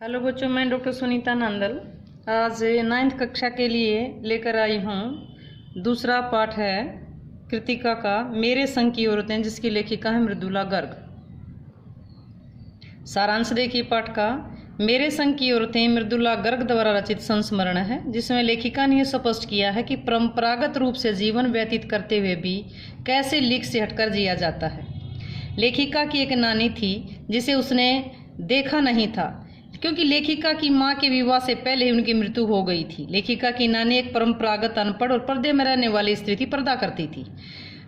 Hello बच्चों, मैं doctor Sunita Nandal आज 9th कक्षा के लिए लेकर आई हूँ। दूसरा पाठ है कृतिका का मेरे संग की औरतें, जिसकी लेखिका है मृदुला गर्ग। सारांश देखिए पाठ का। मेरे संग की औरतें मृदुला गर्ग द्वारा रचित संस्मरण है, जिसमें लेखिका ने यह स्पष्ट किया है कि परंपरागत रूप से जीवन व्यतीत करते हुए भी कैसे लीक से हटकर जिया जाता है। लेखिका की एक नानी थी जिसे उसने देखा नहीं था, क्योंकि लेखिका की मां के विवाह से पहले ही उनकी मृत्यु हो गई थी। लेखिका की नानी एक परंपरागत अनपढ़ और पर्दे में रहने वाली स्त्री थी, पर्दा करती थी।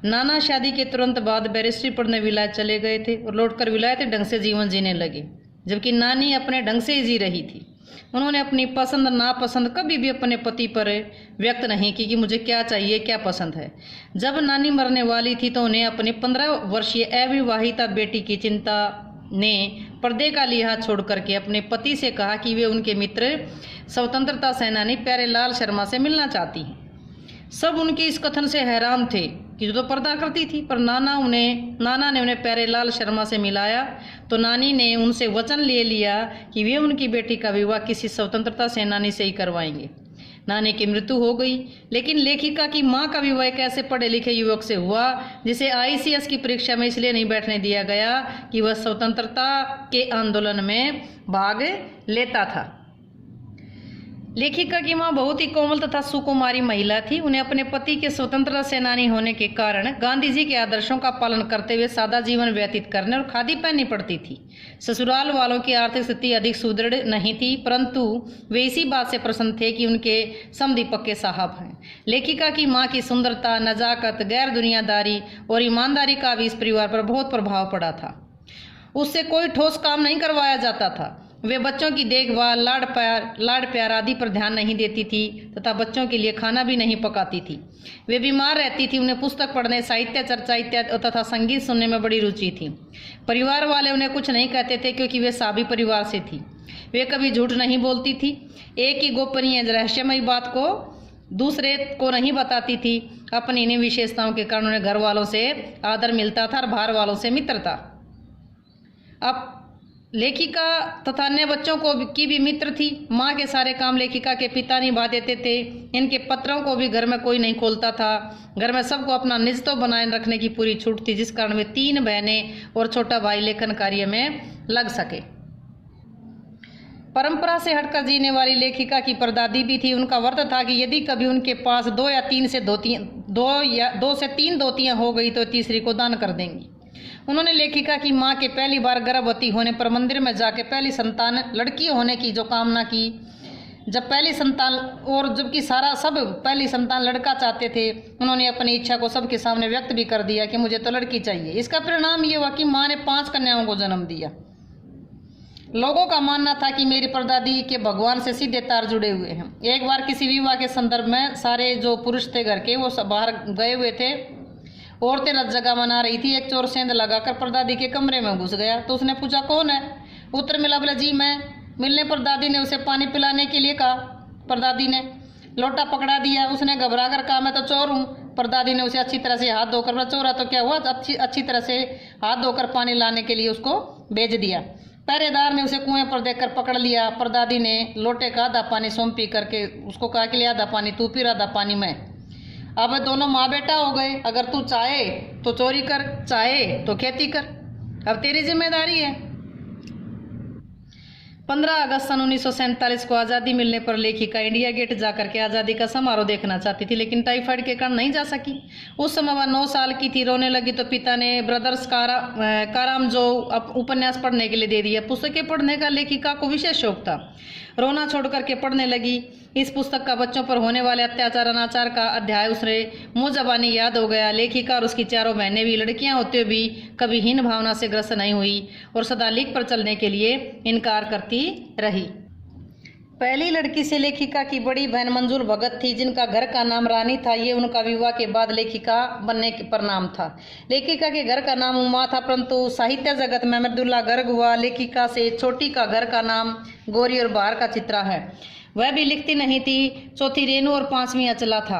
नाना शादी के तुरंत बाद बैरिस्ट्री पढ़ने विलायत चले गए थे और लौटकर विलायती ढंग से जीवन जीने लगे, जबकि नानी अपने ढंग से ही जी रही थी। उन्होंने अपनी पसंद नापसंद कभी भी अपने पति पर व्यक्त नहीं की कि मुझे क्या चाहिए, क्या पसंद है। जब नानी मरने वाली थी तो उन्हें अपनी 15 वर्षीय अविवाहिता बेटी की चिंता ने पर्दे का लिहाज छोड़ करके अपने पति से कहा कि वे उनके मित्र स्वतंत्रता सेनानी प्यारेलाल शर्मा से मिलना चाहती हैं। सब उनके इस कथन से हैरान थे कि जो तो पर्दा करती थी, पर नाना ने उन्हें प्यारेलाल शर्मा से मिलाया तो नानी ने उनसे वचन ले लिया कि वे उनकी बेटी का विवाह किसी स्वतंत्रता सेनानी से ही करवाएंगे। नानी की मृत्यु हो गई, लेकिन लेखिका की मां का विवाह एक ऐसे पढ़े लिखे युवक से हुआ जिसे ICS की परीक्षा में इसलिए नहीं बैठने दिया गया कि वह स्वतंत्रता के आंदोलन में भाग लेता था। लेखिका की मां बहुत ही कोमल तथा सुकुमारी महिला थी। उन्हें अपने पति के स्वतंत्रता सेनानी होने के कारण गांधी जी के आदर्शों का पालन करते हुए सादा जीवन व्यतीत करने और खादी पहननी पड़ती थी। ससुराल वालों की आर्थिक स्थिति अधिक सुदृढ़ नहीं थी, परंतु वे इसी बात से प्रसन्न थे कि उनके समधी पक्के साहब हैं। लेखिका की माँ की सुंदरता, नजाकत, गैर दुनियादारी और ईमानदारी का भी इस परिवार पर बहुत प्रभाव पड़ा था। उससे कोई ठोस काम नहीं करवाया जाता था। वे बच्चों की देखभाल, लाड प्यार आदि पर ध्यान नहीं देती थी तथा बच्चों के लिए खाना भी नहीं पकाती थी। वे बीमार रहती थी। उन्हें पुस्तक पढ़ने, साहित्य चर्चा इत्यादि तथा संगीत सुनने में बड़ी रुचि थी। परिवार वाले उन्हें कुछ नहीं कहते थे, क्योंकि वे साभी परिवार से थी। वे कभी झूठ नहीं बोलती थी। एक ही गोपनीय रहस्यमयी बात को दूसरे को नहीं बताती थी। अपनी इन्हीं विशेषताओं के कारण उन्हें घर वालों से आदर मिलता था और बाहर वालों से मित्रता। अब लेखिका तथा अन्य बच्चों की भी मित्र थी। माँ के सारे काम लेखिका के पिता निभा देते थे। इनके पत्रों को भी घर में कोई नहीं खोलता था। घर में सबको अपना निजत्व बनाए रखने की पूरी छूट थी, जिस कारण वे 3 बहनें और छोटा भाई लेखन कार्य में लग सके। परंपरा से हटकर जीने वाली लेखिका की परदादी भी थी। उनका व्रत था कि यदि कभी उनके पास 2 से 3 धोतियाँ हो गई तो तीसरी को दान कर देंगी। उन्होंने लेखिका की मां के पहली बार गर्भवती होने पर मंदिर में जाके पहली संतान लड़की होने की जो कामना की, जब पहली संतान और जबकि सब पहली संतान लड़का चाहते थे, उन्होंने अपनी इच्छा को सबके सामने व्यक्त भी कर दिया कि मुझे तो लड़की चाहिए। इसका परिणाम ये हुआ कि मां ने 5 कन्याओं को जन्म दिया। लोगों का मानना था कि मेरी परदादी के भगवान से सीधे तार जुड़े हुए हैं। एक बार किसी विवाह के संदर्भ में सारे जो पुरुष थे घर के, वो सब बाहर गए हुए थे। औरतें रत जगह मना रही थी। एक चोर सेंध लगाकर परदादी के कमरे में घुस गया तो उसने पूछा कौन है। उत्तर मिला, बोला जी मैं। मिलने पर दादी ने उसे पानी पिलाने के लिए कहा। परदादी ने लोटा पकड़ा दिया। उसने घबरा कर कहा मैं तो चोर हूँ। परदादी ने उसे अच्छी तरह से हाथ धोकर, बोला चोर है तो क्या हुआ, अच्छी तरह से हाथ धोकर पानी लाने के लिए उसको भेज दिया। पहरेदार ने उसे कुएं पर देखकर पकड़ लिया। परदादी ने लोटे का आधा पानी स्वयं पी करके उसको कहा कि ले आधा पानी तू पी, आधा पानी मैं। अब दोनों माँ बेटा हो गए। अगर तू चाहे तो चोरी कर, चाहे तो खेती कर, अब तेरी जिम्मेदारी है। 15 अगस्त सन 1947 को आज़ादी मिलने पर लेखिका इंडिया गेट जाकर के आज़ादी का समारोह देखना चाहती थी, लेकिन टाइफाइड के कारण नहीं जा सकी। उस समय वह 9 साल की थी। रोने लगी तो पिता ने ब्रदर्स कारामजो उपन्यास पढ़ने के लिए दे दिया। पुस्तकें पढ़ने का लेखिका को विशेष शौक था। रोना छोड़ करके पढ़ने लगी। इस पुस्तक का बच्चों पर होने वाले अत्याचार अनाचार का अध्याय उसे मुँह जबानी याद हो गया। लेखिका और उसकी 4 बहनें भी लड़कियां होते हुए भी कभी हीन भावना से ग्रस्त नहीं हुई और सदा लीक पर चलने के लिए इनकार करती रही। पहली लड़की से लेखिका की बड़ी बहन मंजूर भगत थी, जिनका घर का नाम रानी था। ये उनका विवाह के बाद लेखिका बनने पर नाम था। लेखिका के घर का नाम उमा था, परंतु साहित्य जगत में मृदुला गर्ग हुआ। लेखिका से छोटी का घर का नाम गौरी और बाहर का चित्रा है। वह भी लिखती नहीं थी। चौथी रेणु और 5वीं अचला था।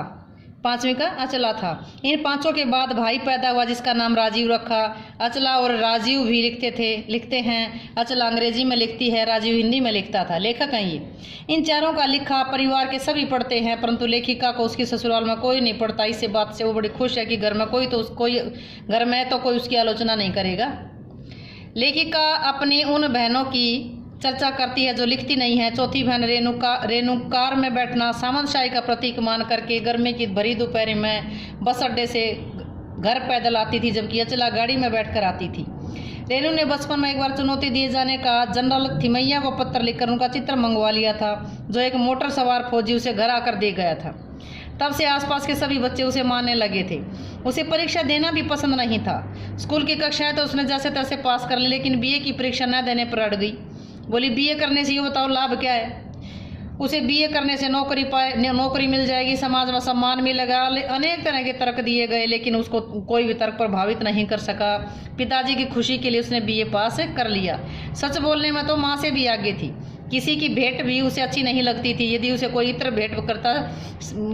5वीं का अचला था। इन 5 के बाद भाई पैदा हुआ जिसका नाम राजीव रखा। अचला और राजीव भी लिखते हैं। अचला अंग्रेजी में लिखती है, राजीव हिंदी में लिखता था। लेखक हैं ये। इन चारों का लिखा परिवार के सभी पढ़ते हैं, परंतु लेखिका को उसकी ससुराल में कोई नहीं पढ़ता। इस बात से वो बड़ी खुश है कि घर में कोई उसकी आलोचना नहीं करेगा। लेखिका अपनी उन बहनों की चर्चा करती है जो लिखती नहीं है। चौथी बहन रेणु कार में बैठना सामंतशाही का प्रतीक मान करके गर्मी की भरी दोपहर में बस अड्डे से घर पैदल आती थी, जबकि अचला गाड़ी में बैठकर आती थी। रेणु ने बचपन में एक बार चुनौती दिए जाने का जनरल थिमैया को पत्र लिखकर उनका चित्र मंगवा लिया था, जो एक मोटर सवार फौजी उसे घर आकर दे गया था। तब से आसपास के सभी बच्चे उसे मानने लगे थे। उसे परीक्षा देना भी पसंद नहीं था। स्कूल की कक्षाएं तो उसने जैसे तैसे पास कर ली, लेकिन बीए की परीक्षा न देने पर अड़ गई। बोली बीए करने से ये बताओ लाभ क्या है। उसे बीए करने से नौकरी मिल जाएगी, समाज में सम्मान मिलेगा। अनेक तरह के तर्क दिए गए, लेकिन उसको कोई भी तर्क प्रभावित नहीं कर सका। पिताजी की खुशी के लिए उसने बीए पास कर लिया। सच बोलने में तो माँ से भी आगे थी। किसी की भेंट भी उसे अच्छी नहीं लगती थी। यदि उसे कोई इत्र भेंट करता,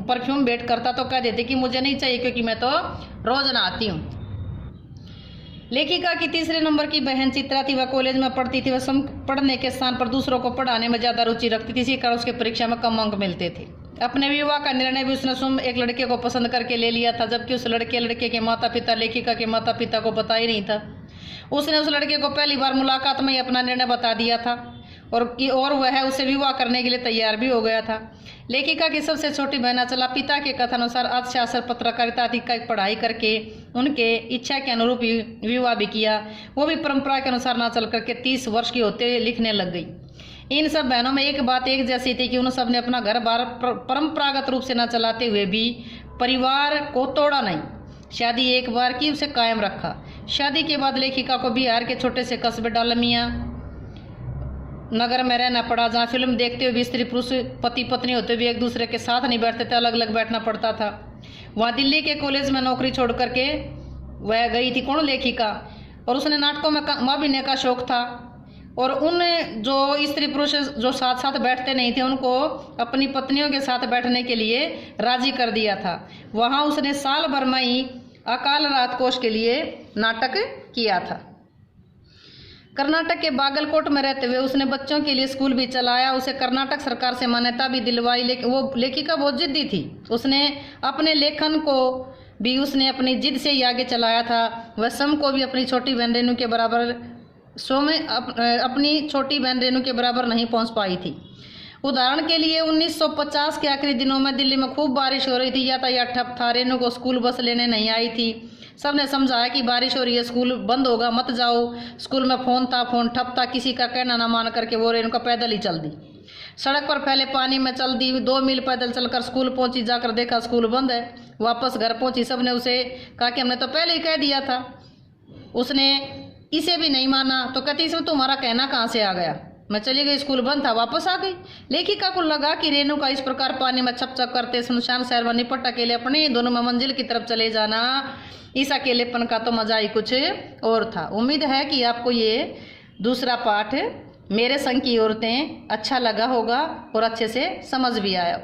परफ्यूम भेंट करता तो कह देते कि मुझे नहीं चाहिए, क्योंकि मैं तो रोज नहाती हूँ। लेखिका की तीसरे नंबर की बहन चित्रा थी। वह कॉलेज में पढ़ती थी। वह पढ़ने के स्थान पर दूसरों को पढ़ाने में ज़्यादा रुचि रखती थी, इसी कारण उसके परीक्षा में कम अंक मिलते थे। अपने विवाह का निर्णय भी उसने स्वयं एक लड़के को पसंद करके ले लिया था, जबकि उस लड़के के माता पिता लेखिका के माता पिता को पता ही नहीं था। उसने उस लड़के को पहली बार मुलाकात में ही अपना निर्णय बता दिया था और वह उसे विवाह करने के लिए तैयार भी हो गया था। लेखिका की सबसे छोटी बहन अचला पिता के कथानुसार अर्थशास्त्र पत्रकारिता आदि की पढ़ाई करके उनके इच्छा के अनुरूप विवाह भी किया। वो भी परंपरा के अनुसार ना चल करके 30 वर्ष की होते लिखने लग गई। इन सब बहनों में एक बात एक जैसी थी कि उन सब ने अपना घर बार परंपरागत रूप से न चलाते हुए भी परिवार को तोड़ा नहीं। शादी एक बार की, उसे कायम रखा। शादी के बाद लेखिका को बिहार के छोटे से कस्बे डालमिया नगर में रहना पड़ा, जहाँ फिल्म देखते हुए भी स्त्री पुरुष पति पत्नी होते हुए एक दूसरे के साथ नहीं बैठते थे, अलग अलग बैठना पड़ता था। वहाँ दिल्ली के कॉलेज में नौकरी छोड़ करके वह गई थी कौन, लेखिका। और उसने नाटकों में अभिनय का शौक था। और उन जो स्त्री पुरुष जो साथ साथ बैठते नहीं थे उनको अपनी पत्नियों के साथ बैठने के लिए राजी कर दिया था। वहाँ उसने साल भर में ही अकाल रात कोष के लिए नाटक किया था। कर्नाटक के बागलकोट में रहते हुए उसने बच्चों के लिए स्कूल भी चलाया। उसे कर्नाटक सरकार से मान्यता भी दिलवाई, लेकिन वो लेखिका बहुत जिद्दी थी। उसने अपने लेखन को भी उसने अपनी जिद से ही आगे चलाया था। वह स्वयं को भी अपनी छोटी बहन रेणु के बराबर अपनी छोटी बहन रेणु के बराबर नहीं पहुंच पाई थी। उदाहरण के लिए 1950 के आखिरी दिनों में दिल्ली में खूब बारिश हो रही थी। यातायात ठप था। रेणु को स्कूल बस लेने नहीं आई थी। सबने समझाया कि बारिश हो रही है, स्कूल बंद होगा, मत जाओ। स्कूल में फोन ठप था। किसी का कहना ना मान करके वो रेणु का पैदल ही चल दी। सड़क पर फैले पानी में चल दी। 2 मील पैदल चलकर स्कूल पहुंची। जाकर देखा स्कूल बंद है। वापस घर पहुंची। सबने उसे कहा कि हमने तो पहले ही कह दिया था। उसने इसे भी नहीं माना तो कहती इसमें तुम्हारा कहना कहाँ से आ गया। मैं चली गई, स्कूल बंद था, वापस आ गई। लेखिका को लगा कि रेणु का इस प्रकार पानी में छप छप करते सुनसान शहर में निपट अकेले अपने दोनों में मंजिल की तरफ चले जाना, इस अकेलेपन का तो मजा ही कुछ और था। उम्मीद है कि आपको ये दूसरा पाठ मेरे संग की औरतें अच्छा लगा होगा और अच्छे से समझ भी आया।